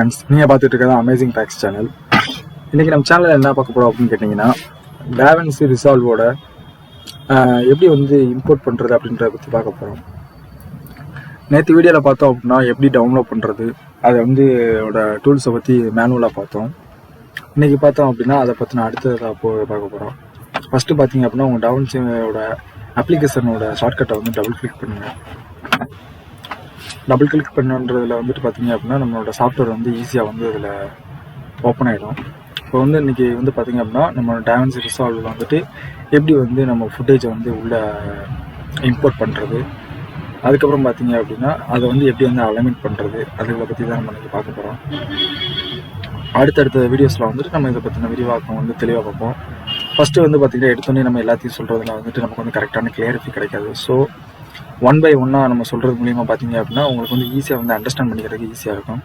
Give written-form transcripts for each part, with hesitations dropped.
Friends, நீங்கள் பார்த்துட்டு இருக்கிறது அமேசிங் ஃபேக்ட்ஸ் சேனல். இன்றைக்கி நம்ம சேனலில் என்ன பார்க்க போகிறோம் அப்படின்னு கேட்டிங்கன்னா, DaVinci Resolveோட எப்படி வந்து இம்போர்ட் பண்ணுறது அப்படின்றத பற்றி பார்க்க போகிறோம். நேற்று வீடியோவில் பார்த்தோம் அப்படின்னா எப்படி டவுன்லோட் பண்ணுறது, அதை வந்து டூல்ஸை பற்றி மேனுவலாக பார்த்தோம். இன்றைக்கி பார்த்தோம் அப்படின்னா அதை பற்றின அடுத்ததாக பார்க்க போகிறோம். ஃபஸ்ட்டு பார்த்தீங்க அப்படின்னா உங்கள் DaVinciயோட அப்ளிகேஷனோட ஷார்ட்கட்டை வந்து டபுள் கிளிக் பண்ணுங்கள். டபுள் கிளிக் பண்ணுன்றதில் வந்துட்டு பார்த்தீங்க அப்படின்னா நம்மளோட சாஃப்ட்வேர் வந்து ஈஸியாக வந்து இதில் ஓப்பன் ஆகிடும். இப்போ வந்து இன்றைக்கி வந்து பார்த்திங்க அப்படின்னா நம்ம DaVinci Resolve வந்துட்டு எப்படி வந்து நம்ம ஃபுட்டேஜை வந்து உள்ளே இம்போர்ட் பண்ணுறது, அதுக்கப்புறம் பார்த்திங்க அப்படின்னா அதை வந்து எப்படி வந்து அலைன்மெண்ட் பண்ணுறது, அதுகளை பற்றி தான் நம்ம இன்றைக்கி பார்க்க போகிறோம். அடுத்தடுத்த வீடியோஸில் வந்துட்டு நம்ம இதை பற்றின விரிவாக்கம் வந்து தெளிவாக பார்ப்போம். ஃபஸ்ட்டு வந்து பார்த்திங்கன்னா எடுத்தோடனே நம்ம எல்லாத்தையும் சொல்கிறதுல வந்துட்டு நமக்கு வந்து கரெக்டான கிளியரிட்டி கிடைக்காது. ஸோ ஒன் பை ஒன்னாக நம்ம சொல்கிறது மூலிமா பார்த்தீங்க அப்படின்னா உங்களுக்கு வந்து ஈஸியாக வந்து அண்டர்ஸ்டாண்ட் பண்ணிக்கிறதுக்கு ஈஸியாக இருக்கும்.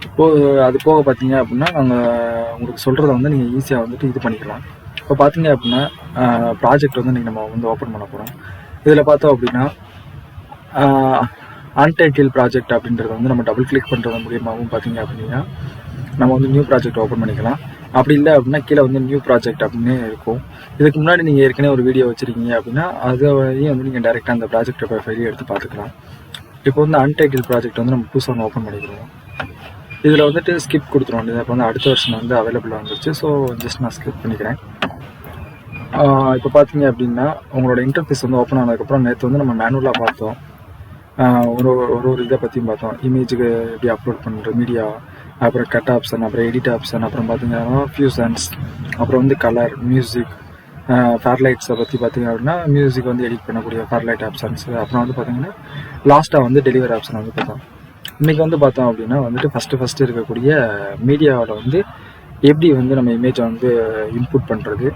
இப்போது அது போக பார்த்தீங்க அப்படின்னா நாங்கள் உங்களுக்கு சொல்கிறத வந்து நீங்கள் ஈஸியாக வந்துட்டு இது பண்ணிக்கலாம். இப்போ பார்த்தீங்க அப்படின்னா ப்ராஜெக்ட் வந்து நீங்கள் நம்ம வந்து ஓப்பன் பண்ண போகிறோம். இதில் பார்த்தோம் அப்படின்னா அன்டைட்டில் ப்ராஜெக்ட் அப்படின்றத வந்து நம்ம டபுள் கிளிக் பண்ணுறது மூலியமாகவும் பார்த்தீங்க அப்படின்னா நம்ம வந்து நியூ ப்ராஜெக்ட் ஓப்பன் பண்ணிக்கலாம். அப்படி இல்லை அப்படின்னா கீழே வந்து நியூ ப்ராஜெக்ட் அப்படின்னு இருக்கும். இதுக்கு முன்னாடி நீங்கள் ஏற்கனவே ஒரு வீடியோ வச்சுருக்கீங்க அப்படின்னா அதையும் வந்து நீங்கள் டேரெக்டாக அந்த ப்ராஜெக்டோட ஃபைலையும் எடுத்து பார்த்துக்கலாம். இப்போ வந்து அன்டைட்டில் ப்ராஜெக்ட் வந்து நம்ம புதுசாக ஓப்பன் பண்ணிக்கிறோம். இதில் வந்துட்டு ஸ்கிப் கொடுத்துருவோம். இப்போ வந்து அடுத்த வருஷம் வந்து அவைலபிளாக வந்துருச்சு. ஸோ ஜஸ்ட் நான் ஸ்கிப் பண்ணிக்கிறேன். இப்போ பார்த்தீங்க அப்படின்னா உங்களோட இன்டர்ஃபேஸ் வந்து ஓப்பன் ஆனதுக்கப்புறம் நேற்று வந்து நம்ம மேனுவலாக பார்த்தோம். ஒரு இதை பற்றியும் பார்த்தோம். இமேஜுக்கு எப்படி அப்லோட் பண்ணுறது, மீடியா, அப்புறம் கட் ஆப்ஷன், அப்புறம் எடிட் ஆப்ஷன், அப்புறம் பார்த்தீங்கன்னா ஃபியூசன்ஸ், அப்புறம் வந்து கலர், மியூசிக், ஃபேர்லைட்ஸை பற்றி பார்த்தீங்க அப்படின்னா மியூசிக் வந்து எடிட் பண்ணக்கூடிய ஃபேர்லைட் ஆப்ஷன்ஸ், அப்புறம் வந்து பார்த்தீங்கன்னா லாஸ்ட்டாக வந்து டெலிவரி ஆப்ஷன் வந்து பார்த்தோம். இன்றைக்கி வந்து பார்த்தோம் அப்படின்னா வந்துட்டு ஃபஸ்ட்டு இருக்கக்கூடிய மீடியாவில் வந்து எப்படி வந்து நம்ம இமேஜை வந்து இன்புட் பண்ணுறது,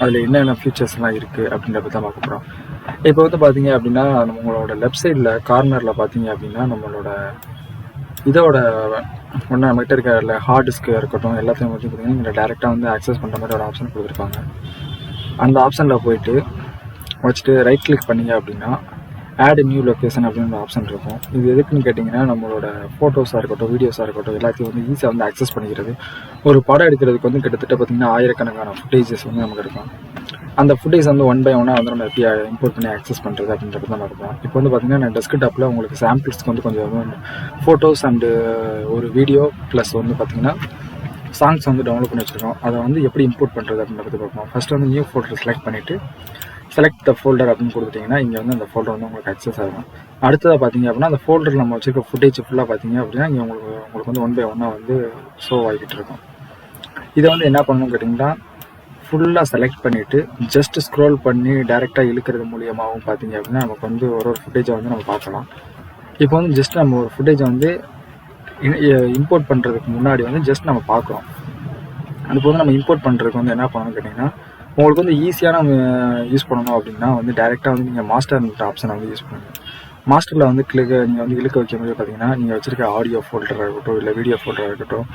அதில் என்னென்ன ஃபீச்சர்ஸ்லாம் இருக்குது அப்படின்றத தான் பார்க்க போகிறோம். இப்போ வந்து பார்த்தீங்க அப்படின்னா நம்மளோட லெஃப்ட் சைடில் கார்னரில் பார்த்தீங்க அப்படின்னா நம்மளோட இதோட ஒன்று நம்மகிட்ட இருக்க ஹார்ட் டிஸ்க்கு இருக்கட்டும் எல்லாத்தையும் வந்து பார்த்தீங்கன்னா நீங்கள் டேரெக்டாக வந்து ஆக்சஸ் பண்ணுற மாதிரி ஒரு ஆப்ஷன் கொடுத்துருப்பாங்க. அந்த ஆப்ஷனில் போயிட்டு வச்சுட்டு ரைட் கிளிக் பண்ணிங்க அப்படின்னா ஆட் நியூ லொக்கேஷன் அப்படின்னு ஒரு ஆப்ஷன் இருக்கும். இது எதுக்குன்னு கேட்டிங்கன்னா நம்மளோட ஃபோட்டோஸாக இருக்கட்டும், வீடியோஸாக இருக்கட்டும் எல்லாத்தையும் வந்து ஈஸியாக வந்து ஆக்சஸ் பண்ணிக்கிறது. ஒரு படம் எடுக்கிறதுக்கு வந்து கிட்டத்தட்ட பார்த்திங்கன்னா ஆயிரக்கணக்கான ஃபுட்டேஜஸ் வந்து நமக்கு இருக்கும். அந்த ஃபுட்டேஜ் வந்து ஒன் பை ஒன்னாக வந்து நம்ம எப்படி இம்போர்ட் பண்ணி ஆக்சஸ் பண்ணுறது அப்படின்றது தான் பார்க்கலாம். இப்போ வந்து பார்த்திங்கன்னா நான் டெஸ்க்டாப்பில் உங்களுக்கு சாம்பிள்ஸ்க்கு வந்து கொஞ்சம் ஃபோட்டோஸ் அண்டு ஒரு வீடியோ ப்ளஸ் வந்து பார்த்திங்கன்னா சாங்ஸ் வந்து டவுன்லோட் பண்ணி வச்சுருக்கோம். அதை வந்து எப்படி இம்போர்ட் பண்ணுறது அப்படின்றது பார்ப்போம். ஃபஸ்ட்டு வந்து நியூ ஃபோல்டர் செலக்ட் பண்ணிவிட்டு செலக்ட் த ஃபோல்டர் அப்படின்னு கொடுத்துட்டிங்கன்னா இங்கே வந்து அந்த ஃபோல்டர் வந்து உங்களுக்கு அக்சஸ் ஆகும். அடுத்ததாக பார்த்தீங்க அப்படின்னா அந்த ஃபோல்டர் நம்ம வச்சுருக்க ஃபுட்டேஜ் ஃபுல்லாக பார்த்தீங்க அப்படின்னா இங்கே உங்களுக்கு வந்து ஒன் பை ஒன்னாக வந்து ஷோ ஆகிக்கிட்டு இருக்கும். இதை வந்து என்ன பண்ணணும்னு கேட்டிங்கன்னா ஃபுல்லாக செலக்ட் பண்ணிவிட்டு ஜஸ்ட் ஸ்க்ரோல் பண்ணி டேரெக்டாக இழுக்கிறது மூலியமாகவும் பார்த்தீங்க அப்படின்னா நமக்கு வந்து ஒரு ஃபுட்டேஜை வந்து நம்ம பார்க்கலாம். இப்போ வந்து ஜஸ்ட் நம்ம ஒரு ஃபுட்டேஜை வந்து இம்போர்ட் பண்ணுறதுக்கு முன்னாடி வந்து ஜஸ்ட் நம்ம பார்க்குறோம். அதுக்கு வந்து நம்ம இம்போர்ட் பண்ணுறதுக்கு வந்து என்ன பண்ணணும்னு கேட்டிங்கன்னா உங்களுக்கு வந்து ஈஸியாக நம்ம யூஸ் பண்ணணும் அப்படின்னா வந்து டேரெக்டாக வந்து நீங்கள் மாஸ்டர் ஆப்ஷனை வந்து யூஸ் பண்ணுங்கள். மாஸ்டரில் வந்து நீங்கள் வந்து இழுக்க வைக்கும்போது பார்த்தீங்கன்னா நீங்கள் வச்சுருக்க ஆடியோ ஃபோல்டராக இருக்கட்டும் இல்லை வீடியோ ஃபோல்டராக இருக்கட்டும்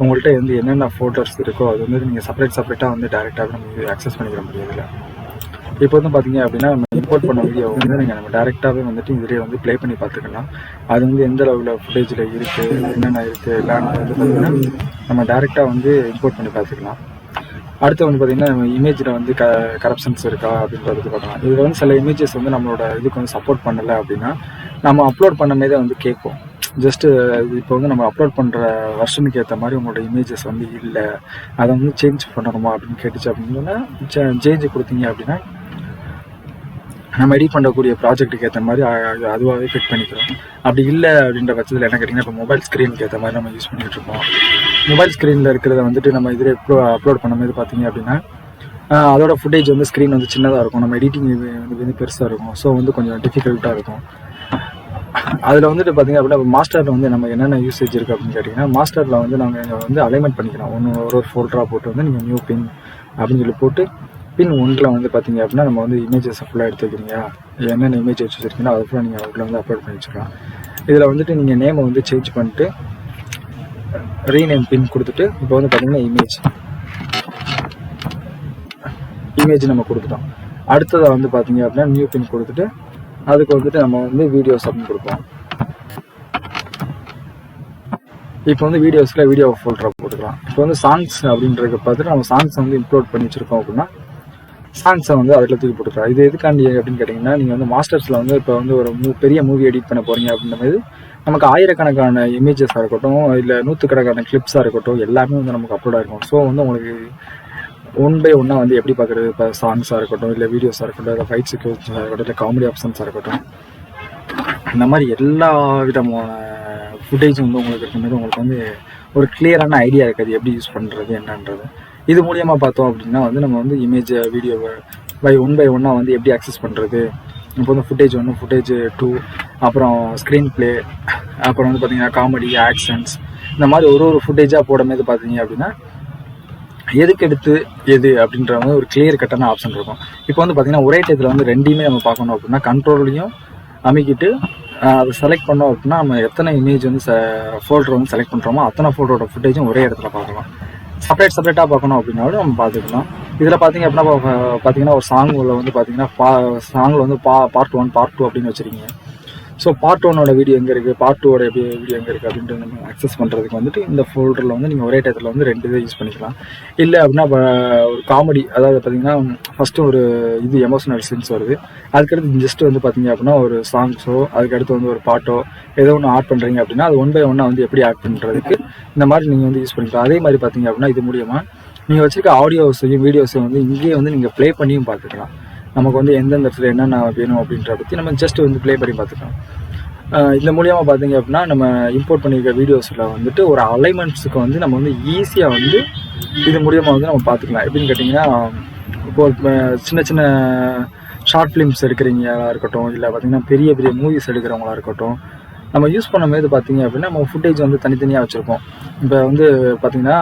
உங்கள்கிட்ட வந்து என்னென்ன ஃபோல்டர்ஸ் இருக்கோ அது வந்து நீங்கள் செப்பரேட்டாக வந்து டேரெக்டாக நம்ம ஆக்சஸ் பண்ணிக்கிற முடியாதுல்ல. இப்போ வந்து பார்த்தீங்க அப்படின்னா நம்ம இம்போர்ட் பண்ண வீடியோ வந்து நீங்கள் நம்ம டேரெக்டாகவே வந்துட்டு இதிலே வந்து ப்ளே பண்ணி பார்த்துக்கலாம். அது வந்து எந்த லெவலில் ஃபுட்டேஜில் இருக்குது, என்னென்ன இருக்குது எல்லாம் வந்து பார்த்திங்கன்னா நம்ம டேரெக்டாக வந்து இம்போர்ட் பண்ணி பார்த்துக்கலாம். அடுத்து வந்து பார்த்திங்கன்னா நம்ம இமேஜில் வந்து கரப்ஷன்ஸ் இருக்கா அப்படின்றது பார்க்கலாம். இதில் வந்து சில இமேஜஸ் வந்து நம்மளோட இதுக்கு வந்து சப்போர்ட் பண்ணலை அப்படின்னா நம்ம அப்லோட் பண்ண மாதிரி வந்து கேட்கும். ஜஸ்ட்டு இப்போ வந்து நம்ம அப்லோட் பண்ணுற வெர்ஷனுக்கு ஏற்ற மாதிரி உங்களோட இமேஜஸ் வந்து இல்லை, அதை வந்து சேஞ்ச் பண்ணணுமா அப்படின்னு கேட்டுச்சு அப்படின்னா சேஞ்சு கொடுத்தீங்க அப்படின்னா நம்ம எடிட் பண்ணக்கூடிய ப்ராஜெக்ட்டுக்கு ஏற்ற மாதிரி அதுவாகவே ஃபிட் பண்ணிக்கிறோம். அப்படி இல்லை அப்படின்ற பட்சத்தில் என்ன கேட்டிங்கன்னா இப்போ மொபைல் ஸ்க்ரீனுக்கு ஏற்ற மாதிரி நம்ம யூஸ் பண்ணிகிட்டு இருக்கோம். மொபைல் ஸ்க்ரீனில் இருக்கிறத வந்துட்டு நம்ம இதில் அப்லோட் பண்ணும்போது பார்த்தீங்க அப்படின்னா அதோட ஃபுட்டேஜ் வந்து ஸ்க்ரீன் வந்து சின்னதாக இருக்கும், நம்ம எடிட்டிங் வந்து பெருசாக இருக்கும். ஸோ வந்து கொஞ்சம் டிஃபிகல்ட்டாக இருக்கும். அதில் வந்துட்டு பார்த்திங்க அப்படின்னா மாஸ்டரில் வந்து நம்ம என்னென்ன யூசேஜ் இருக்குது அப்படின்னு கேட்டிங்கன்னா மாஸ்டரில் வந்து நாங்கள் வந்து அலைன்மெண்ட் பண்ணிக்கலாம். ஒரு ஃபோல்டராக போட்டு வந்து நீங்கள் நியூ பின் அப்படின்னு சொல்லி போட்டு பின் ஒன்றில் வந்து பார்த்திங்க அப்படின்னா நம்ம வந்து இமேஜஸ் ஃபுல்லாக எடுத்து வைக்கிறீங்க, என்னென்ன இமேஜ் வச்சு வச்சுருக்கீங்களோ அதை ஃபுல்லாக நீங்கள் அதில் வந்து அப்லோட் பண்ணி வச்சுக்கலாம். இதில் வந்துட்டு நீங்கள் நேமை வந்து சேஞ்ச் பண்ணிட்டு ரீநேம் பின் கொடுத்துட்டு இப்போ வந்து பார்த்திங்கன்னா இமேஜ் நம்ம கொடுத்துட்டோம். அடுத்ததாக வந்து பார்த்திங்க அப்படின்னா நியூ பின் கொடுத்துட்டு அதுக்கு வந்துட்டு நம்ம வந்து வீடியோஸ் அப்படின்னு கொடுப்போம். இப்போ வந்து வீடியோஸில் வீடியோ ஃபோல்டரை போட்டுக்கலாம். இப்போ வந்து சாங்ஸ் அப்படின்றத பார்த்துட்டு நம்ம சாங்ஸை வந்து இம்ப்ளோட் பண்ணி வச்சுருக்கோம் அப்படின்னா சாங்ஸை வந்து அதில் தூக்கி போட்டுக்கலாம். இது எதுக்காண்டி அப்படின்னு கேட்டிங்கன்னா, நீங்கள் வந்து மாஸ்டர்ஸில் வந்து இப்போ வந்து ஒரு பெரிய மூவி எடிட் பண்ண போகிறீங்க அப்படின்ற மாதிரி நமக்கு ஆயிரக்கணக்கான இமேஜஸாக இருக்கட்டும், இல்லை நூற்றுக்கணக்கான கிளிப்ஸாக இருக்கட்டும், எல்லாமே வந்து நமக்கு அப்லோடாக இருக்கும். ஸோ வந்து உங்களுக்கு ஒன் பை ஒன்னாக வந்து எப்படி பார்க்குறது, இப்போ சாங்ஸாக இருக்கட்டும், இல்லை வீடியோஸாக இருக்கட்டும், இல்லை ஃபைட் சீக்வன்ஸாக இருக்கட்டும், இல்லை காமெடி ஆப்ஷன்ஸாக இருக்கட்டும், இந்த மாதிரி எல்லா விதமான ஃபுட்டேஜும் வந்து உங்களுக்கு இருக்கும்போது உங்களுக்கு வந்து ஒரு கிளியரான ஐடியா இருக்காது எப்படி யூஸ் பண்ணுறது என்னன்றது. இது மூலியமாக பார்த்தோம் அப்படின்னா வந்து நம்ம வந்து இமேஜ் வீடியோவை பை ஒன்னாக வந்து எப்படி அக்சஸ் பண்ணுறது, இப்போ வந்து ஃபுட்டேஜ் 1, ஃபுட்டேஜ் 2, அப்புறம் ஸ்க்ரீன் ப்ளே, அப்புறம் வந்து பார்த்திங்கன்னா காமெடி, ஆக்ஷன்ஸ், இந்த மாதிரி ஒரு ஃபுட்டேஜாக போடும்போது பார்த்தீங்க அப்படின்னா எதுக்கு எடுத்து எது அப்படின்ற மாதிரி ஒரு கிளியர் கட்டான ஆப்ஷன் இருக்கும். இப்போ வந்து பார்த்திங்கன்னா ஒரே டயத்தில் வந்து ரெண்டையுமே நம்ம பார்க்கணும் அப்படின்னா கண்ட்ரோல்லையும் அமைக்கிட்டு அதை செலக்ட் பண்ணோம் அப்படின்னா நம்ம எத்தனை இமேஜ் வந்து ஃபோல்டர் வந்து செலக்ட் பண்ணுறோமோ அத்தனை ஃபோல்டரோட ஃபுட்டேஜும் ஒரே இடத்துல பார்க்கலாம். செப்பரேட்டாக பார்க்கணும் அப்படின்னாலும் நம்ம பார்த்துக்கலாம். இதில் பார்த்தீங்க அப்படின்னா பார்த்தீங்கன்னா ஒரு சாங்கில் வந்து பார்த்தீங்கன்னா சாங்கில் வந்து பார்ட் 1 பார்ட் 2 அப்படின்னு வச்சுருக்கீங்க. ஸோ பார்ட் 1ஓட வீடியோ எங்கே இருக்குது, பார்ட் 2ஓட வீடியோ எங்கே இருக்குது அப்படின்ட்டு நம்ம அக்சஸ் பண்ணுறதுக்கு வந்துட்டு இந்த ஃபோல்டரில் வந்து நீங்கள் ஒரே டயத்தில் வந்து 2 இதை யூஸ் பண்ணிக்கலாம். இல்லை அப்படின்னா ஒரு காமெடி, அதாவது பார்த்தீங்கன்னா ஃபஸ்ட்டு ஒரு இது எமோஷனல் சீன்ஸ் வருது, அதுக்கடுத்து ஜஸ்ட்டு வந்து பார்த்தீங்க அப்படின்னா ஒரு சாங்ஸோ, அதுக்கடுத்து வந்து ஒரு பாட்டோ ஏதோ ஒன்று ஆட் பண்ணுறீங்க அப்படின்னா அது ஒன் பை ஒன்னாக வந்து எப்படி ஆட் பண்ணுறதுக்கு இந்த மாதிரி நீங்கள் வந்து யூஸ் பண்ணிக்கலாம். அதே மாதிரி பார்த்தீங்க அப்படின்னா இது மூலியமாக நீங்கள் வச்சுருக்க ஆடியோஸையும் வீடியோஸையும் வந்து இங்கேயே வந்து நீங்கள் ப்ளே பண்ணியும் பார்த்துக்கலாம். நமக்கு வந்து எந்தெந்த இடத்துல என்னென்ன வேணும் அப்படின்ற பற்றி நம்ம ஜஸ்ட் வந்து ப்ளே பண்ணி பார்த்துக்கலாம். இந்த மூலியமாக பார்த்தீங்க அப்படின்னா நம்ம இம்போர்ட் பண்ணியிருக்க வீடியோஸில் வந்துட்டு ஒரு அலைன்மெண்ட்ஸுக்கு வந்து நம்ம வந்து ஈஸியாக வந்து இது மூலியமாக வந்து நம்ம பார்த்துக்கலாம். எப்படின்னு கேட்டிங்கன்னா, இப்போது சின்ன சின்ன ஷார்ட் ஃபிலிம்ஸ் எடுக்கிறீங்களா இருக்கட்டும், இல்லை பார்த்திங்கன்னா பெரிய பெரிய மூவிஸ் எடுக்கிறவங்களா இருக்கட்டும், நம்ம யூஸ் பண்ணும்போது பார்த்தீங்க அப்படின்னா நம்ம ஃபுட்டேஜ் வந்து தனித்தனியாக வச்சுருப்போம். இப்போ வந்து பார்த்திங்கன்னா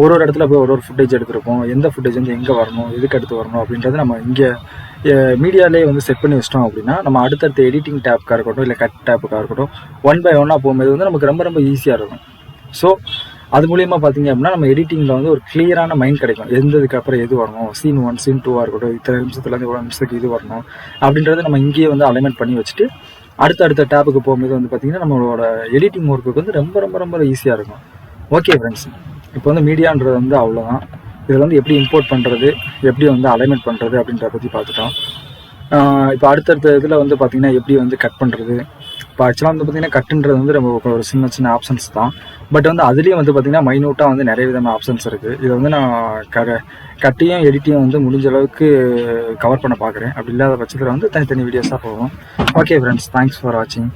ஒரு இடத்துல போய் ஒரு ஃபுட்டேஜ் எடுத்திருப்போம், எந்த ஃபுட்டேஜ் வந்து எங்கே வரணும், எதுக்கு அடுத்து வரணும் அப்படின்றது நம்ம இங்கே மீடியாலே வந்து செட் பண்ணி வச்சிட்டோம் அப்படின்னா நம்ம அடுத்தடுத்த எடிட்டிங் டேப்புக்காக இருக்கட்டும், இல்லை கட் டேப்புக்காக இருக்கட்டும், ஒன் பை ஒன்னாக போகும்போது வந்து நமக்கு ரொம்ப ரொம்ப ஈஸியாக இருக்கும். ஸோ அது மூலியமாக பார்த்தீங்க அப்படின்னா நம்ம எடிட்டிங்கில் வந்து ஒரு கிளியரான மைண்ட் கிடைக்கும். எந்ததுக்கு அப்புறம் எது வரணும், சீன் 1 சீன் 2ஆக இருக்கட்டும், இத்தனை நிமிஷத்துலேருந்து இவ்வளோ நிமிஷத்துக்கு இது வரணும் அப்படின்றத நம்ம இங்கேயே வந்து அலைன்மெண்ட் பண்ணி வச்சுட்டு அடுத்த டேப்புக்கு போகும்போது வந்து பார்த்திங்கன்னா நம்மளோட எடிட்டிங் ஒர்க்குக்கு வந்து ரொம்ப ரொம்ப ரொம்ப ஈஸியாக இருக்கும். ஓகே ஃப்ரெண்ட்ஸ், இப்போ வந்து மீடியான்றது வந்து அவ்வளோதான். இதில் வந்து எப்படி இம்போர்ட் பண்ணுறது, எப்படி வந்து அலைன்மெண்ட் பண்ணுறது அப்படின்றத பற்றி பார்த்துட்டோம். இப்போ அடுத்தடுத்த இதில் வந்து பார்த்திங்கன்னா எப்படி வந்து கட் பண்ணுறது. இப்போ ஆக்சுவலாக வந்து பார்த்திங்கன்னா கட்டுன்றது வந்து நம்ம ஒரு சின்ன சின்ன ஆப்ஷன்ஸ் தான். பட் வந்து அதுலேயும் வந்து பார்த்திங்கன்னா மைனூட்டாக வந்து நிறைய விதமான ஆப்ஷன்ஸ் இருக்குது. இதை வந்து நான் கட்டையும் எடிட்டையும் வந்து முடிஞ்ச அளவுக்கு கவர் பண்ண பார்க்குறேன். அப்படி இல்லாத பட்சத்தில் வந்து தனித்தனி வீடியோஸாக போகும். ஓகே ஃப்ரெண்ட்ஸ், தேங்க்ஸ் ஃபார் வாட்சிங்.